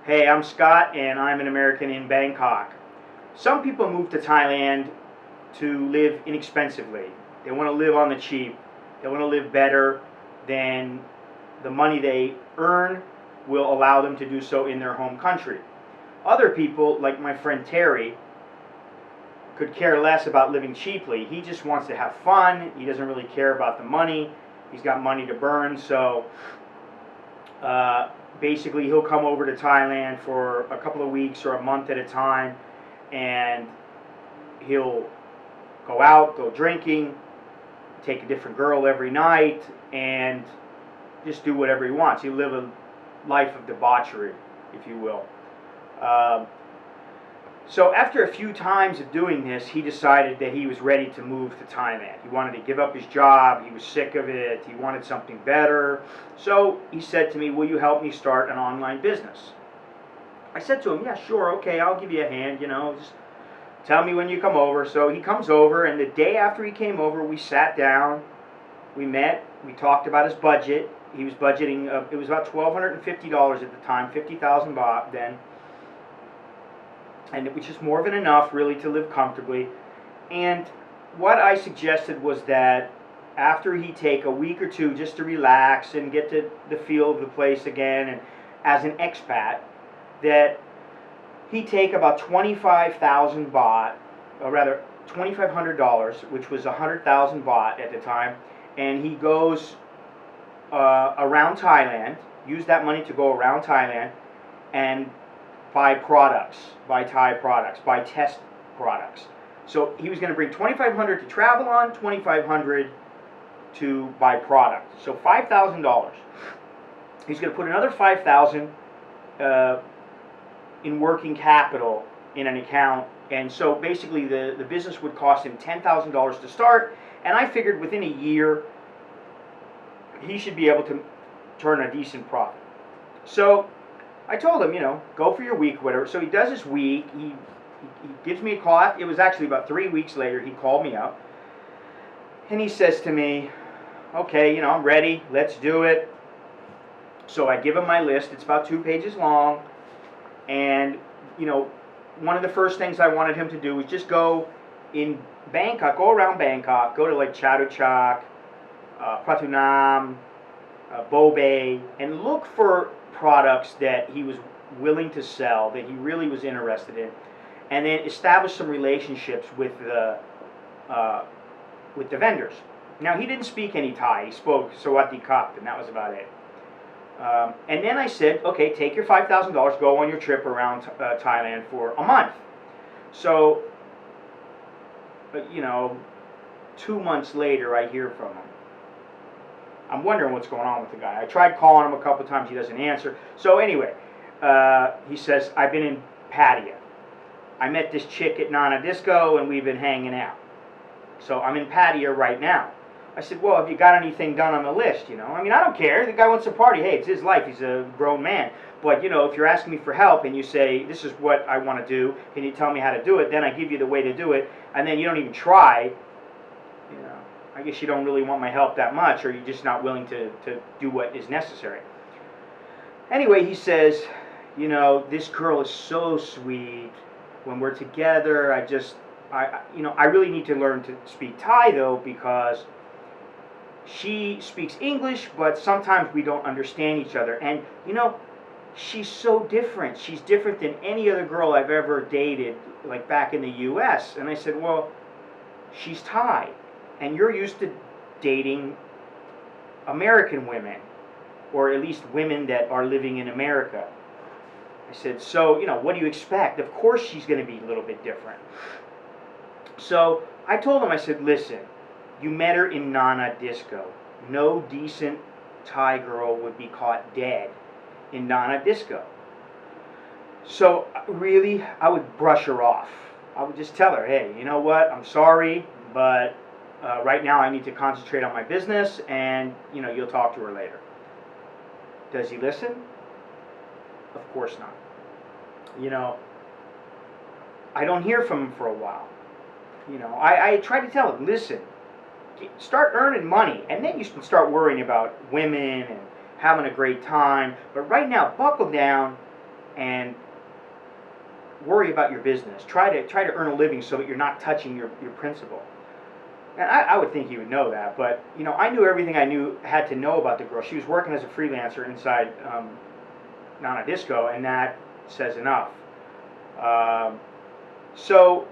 Hey, I'm Scott and I'm an American in Bangkok. Some people move to Thailand to live inexpensively. They want to live on the cheap. They want to live better than the money they earn will allow them to do so in their home country. Other people, like my friend Terry, could care less about living cheaply. He just wants to have fun. He doesn't really care about the money. He's got money to burn, so basically he'll come over to Thailand for a couple of weeks or a month at a time, and he'll go out, go drinking, take a different girl every night, and just do whatever he wants. He'll live a life of debauchery, if you will. So after a few times of doing this, he decided that he was ready to move to Thailand. He wanted to give up his job. He was sick of it. He wanted something better. So he said to me, will you help me start an online business? I said to him, yeah, sure, okay, I'll give you a hand, just tell me when you come over. So he comes over, and the day after he came over, we sat down, we met, we talked about his budget. He was budgeting, it was about $1,250 at the time, 50,000 baht then, and which is more than enough really to live comfortably. And what I suggested was that after he take a week or two just to relax and get to the feel of the place again, and as an expat, that he take about 25,000 baht, or rather $2,500, which was 100,000 baht at the time, and he goes around Thailand, use that money to go around Thailand and buy products, buy Thai products, buy test products. So he was going to bring 2,500 to travel on, 2,500 to buy product. So $5,000. He's going to put another 5,000 in working capital in an account, and so basically the business would cost him $10,000 to start, and I figured within a year he should be able to turn a decent profit. So I told him, go for your week, whatever. So he does his week. He gives me a call. It was actually about 3 weeks later. He called me up, and he says to me, okay, I'm ready. Let's do it. So I give him my list. It's about 2 pages long. And, one of the first things I wanted him to do was just go in Bangkok, go around Bangkok, go to like Chatuchak, Pratunam, Bobe, and look for products that he was willing to sell, that he really was interested in, and then establish some relationships with the vendors. Now, he didn't speak any Thai. He spoke Sawati Kap, and that was about it. And then I said, okay, take your $5,000, go on your trip around Thailand for a month. So, 2 months later, I hear from him. I'm wondering what's going on with the guy. I tried calling him a couple times. He doesn't answer. So anyway, he says, I've been in Pattaya. I met this chick at Nana Disco, and we've been hanging out. So I'm in Pattaya right now. I said, well, have you got anything done on the list, I don't care. The guy wants to party. Hey, it's his life. He's a grown man. But, if you're asking me for help and you say, this is what I want to do, can you tell me how to do it? Then I give you the way to do it, and then you don't even try, I guess you don't really want my help that much, or you're just not willing to do what is necessary. Anyway, he says, this girl is so sweet. When we're together, I really need to learn to speak Thai, though, because she speaks English, but sometimes we don't understand each other. And, she's so different. She's different than any other girl I've ever dated, like back in the U.S. And I said, well, she's Thai, and you're used to dating American women, or at least women that are living in America. I said, so, what do you expect? Of course she's going to be a little bit different. So I told him, I said, listen, you met her in Nana Disco. No decent Thai girl would be caught dead in Nana Disco. So really, I would brush her off. I would just tell her, hey, you know what, I'm sorry, but right now I need to concentrate on my business, and, you'll talk to her later. Does he listen? Of course not. I don't hear from him for a while. I try to tell him, listen, start earning money, and then you can start worrying about women and having a great time. But right now, buckle down and worry about your business. Try to earn a living so that you're not touching your principal. And I would think he would know that, but you know, I knew everything I had to know about the girl. She was working as a freelancer inside Nana Disco, and that says enough. So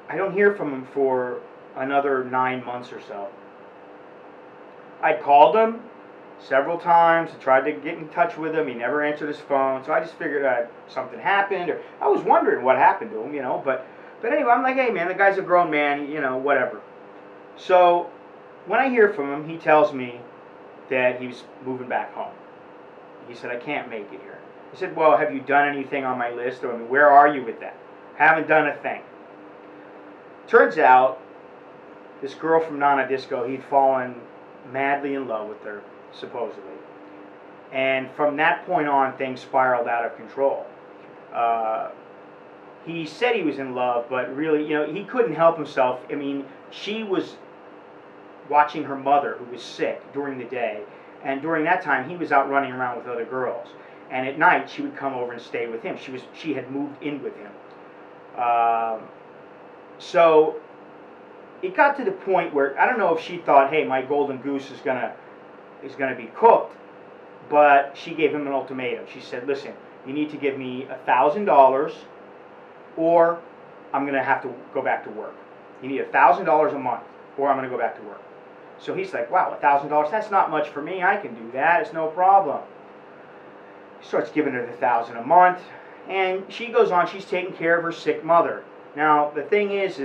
I don't hear from him for another 9 months or so. I called him several times, tried to get in touch with him. He never answered his phone, so I just figured something happened, or I was wondering what happened to him, you know. But anyway, I'm like, hey man, the guy's a grown man, you know, whatever. So when I hear from him, he tells me that he's moving back home. He said, I can't make it here. I said, well, have you done anything on my list? Or, I mean, where are you with that? Haven't done a thing. Turns out, this girl from Nana Disco, he'd fallen madly in love with her, supposedly. And from that point on, things spiraled out of control. He said he was in love, but really, you know, he couldn't help himself. I mean, she was watching her mother, who was sick, during the day. And during that time, he was out running around with other girls. And at night, she would come over and stay with him. She had moved in with him. So it got to the point where, I don't know if she thought, hey, my golden goose is gonna be cooked, but she gave him an ultimatum. She said, listen, you need to give me $1,000 or I'm gonna have to go back to work. You need $1,000 a month or I'm gonna go back to work. So he's like, wow, $1,000, that's not much for me. I can do that, it's no problem. He starts giving her the $1,000 a month, and she goes on, she's taking care of her sick mother. Now, the thing is,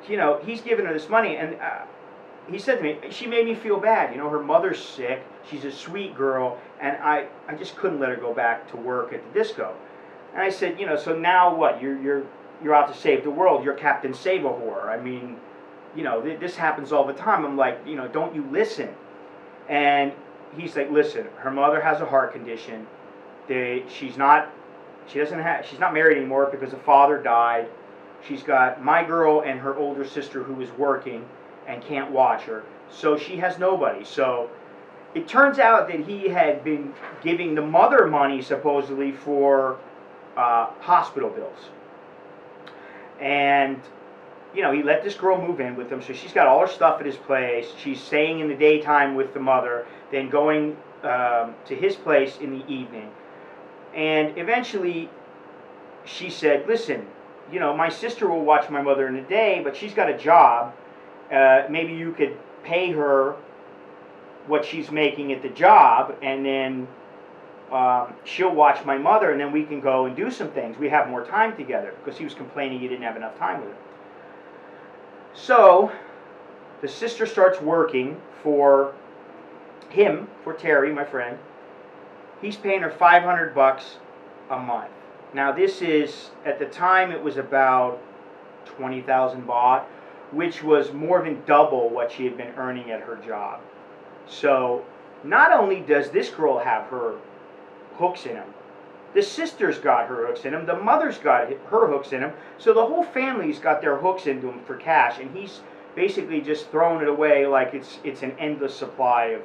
you know, he's giving her this money, and he said to me, she made me feel bad. You know, her mother's sick, she's a sweet girl, and I just couldn't let her go back to work at the disco. And I said, you know, so now what? You're out to save the world. You're Captain Save-A-Whore. I mean, you know, this happens all the time. I'm like, you know, don't you listen? And he's like, listen, her mother has a heart condition. She's not married anymore because the father died. She's got my girl and her older sister who is working and can't watch her. So she has nobody. So it turns out that he had been giving the mother money supposedly for hospital bills. And, you know, he let this girl move in with him. So she's got all her stuff at his place. She's staying in the daytime with the mother, then going to his place in the evening. And eventually she said, listen, you know, my sister will watch my mother in the day, but she's got a job. Maybe you could pay her what she's making at the job, and then she'll watch my mother, and then we can go and do some things. We have more time together, because he was complaining he didn't have enough time with her. So the sister starts working for him, for Terry, my friend. He's paying her $500 a month. Now this is, at the time it was about 20,000 baht, which was more than double what she had been earning at her job. So not only does this girl have her hooks in him, the sister's got her hooks in him, the mother's got her hooks in him, so the whole family's got their hooks into him for cash, and he's basically just throwing it away like it's an endless supply of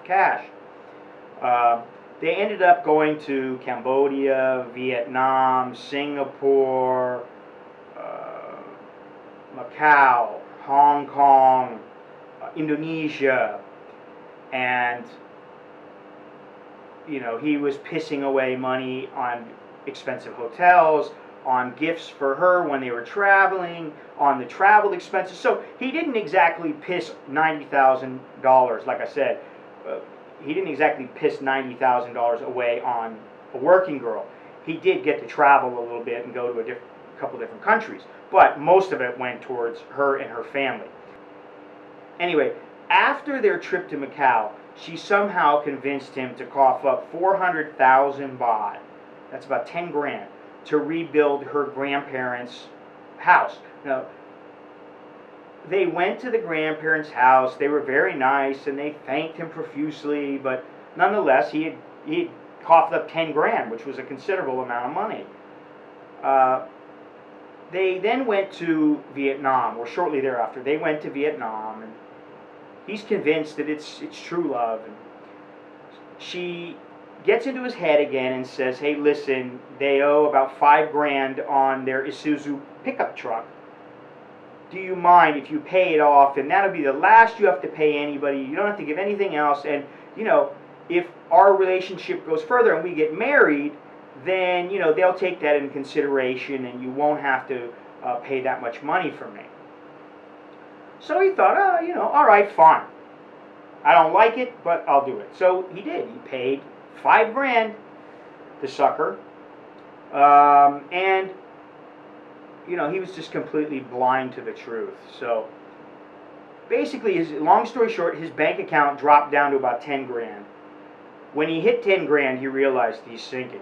cash. They ended up going to Cambodia, Vietnam, Singapore, Macau, Hong Kong, Indonesia, and you know, he was pissing away money on expensive hotels, on gifts for her when they were traveling, on the travel expenses. So he didn't exactly piss $90,000, like I said. He didn't exactly piss $90,000 away on a working girl. He did get to travel a little bit and go to a couple different countries, but most of it went towards her and her family. Anyway, after their trip to Macau, she somehow convinced him to cough up 400,000 baht, that's about 10 grand, to rebuild her grandparents' house. Now, they went to the grandparents' house, they were very nice, and they thanked him profusely, but nonetheless, he had coughed up 10 grand, which was a considerable amount of money. They then went to Vietnam, or shortly thereafter, they went to Vietnam, and he's convinced that it's true love. And she gets into his head again and says, hey, listen, they owe about $5,000 on their Isuzu pickup truck. Do you mind if you pay it off? And that'll be the last you have to pay anybody. You don't have to give anything else. And, you know, if our relationship goes further and we get married, then, you know, they'll take that into consideration and you won't have to pay that much money for me. So he thought, oh, you know, all right, fine. I don't like it, but I'll do it. So he did. He paid $5,000, the sucker. And, you know, he was just completely blind to the truth. So basically, long story short, his bank account dropped down to about $10,000. When he hit $10,000, he realized he's sinking.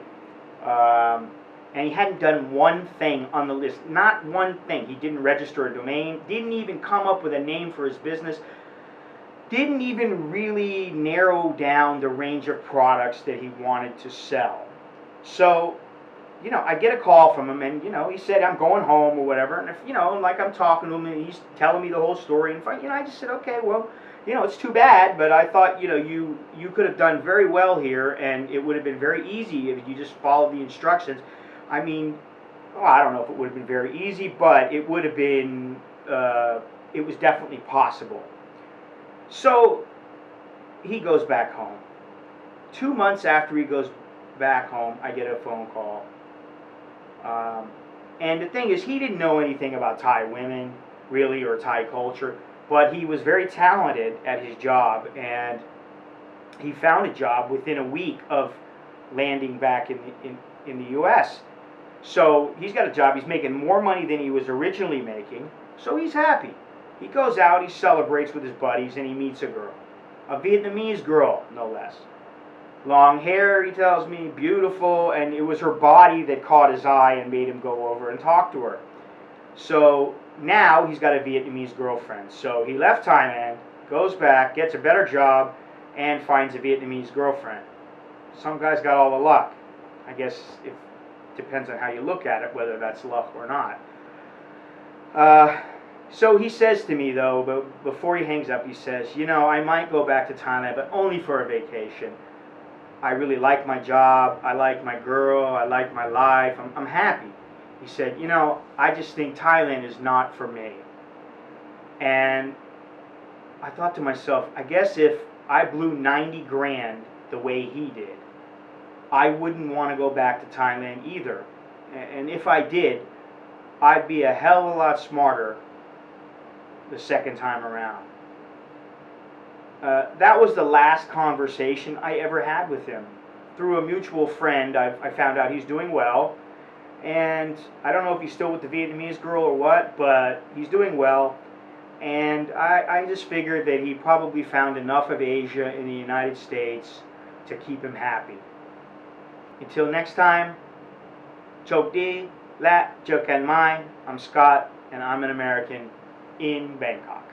And he hadn't done one thing on the list. Not one thing. He didn't register a domain. Didn't even come up with a name for his business. Didn't even really narrow down the range of products that he wanted to sell. So, you know, I get a call from him, and, you know, he said, I'm going home or whatever. And, if, you know, like I'm talking to him, and he's telling me the whole story. And, you know, I just said, okay, well, you know, it's too bad, but I thought, you know, you could have done very well here, and it would have been very easy if you just followed the instructions. I mean, well, I don't know if it would have been very easy, but it would have been, it was definitely possible. So he goes back home. 2 months after he goes back home, I get a phone call. And the thing is, he didn't know anything about Thai women, really, or Thai culture. But he was very talented at his job, and he found a job within a week of landing back in the U.S. So he's got a job. He's making more money than he was originally making, so he's happy. He goes out, he celebrates with his buddies, and he meets a girl. A Vietnamese girl, no less. Long hair, he tells me, beautiful, and it was her body that caught his eye and made him go over and talk to her. So now he's got a Vietnamese girlfriend. So he left Thailand, goes back, gets a better job, and finds a Vietnamese girlfriend. Some guy's got all the luck. I guess it depends on how you look at it, whether that's luck or not. So he says to me, though, but before he hangs up, he says, you know, I might go back to Thailand, but only for a vacation. I really like my job, I like my girl, I like my life, I'm happy. He said, you know, I just think Thailand is not for me. And I thought to myself, I guess if I blew 90 grand the way he did, I wouldn't want to go back to Thailand either. And if I did, I'd be a hell of a lot smarter the second time around. That was the last conversation I ever had with him. Through a mutual friend, I found out he's doing well. And I don't know if he's still with the Vietnamese girl or what, but he's doing well. And I just figured that he probably found enough of Asia in the United States to keep him happy. Until next time, Chok Di, La Jokan Mai. I'm Scott, and I'm an American in Bangkok.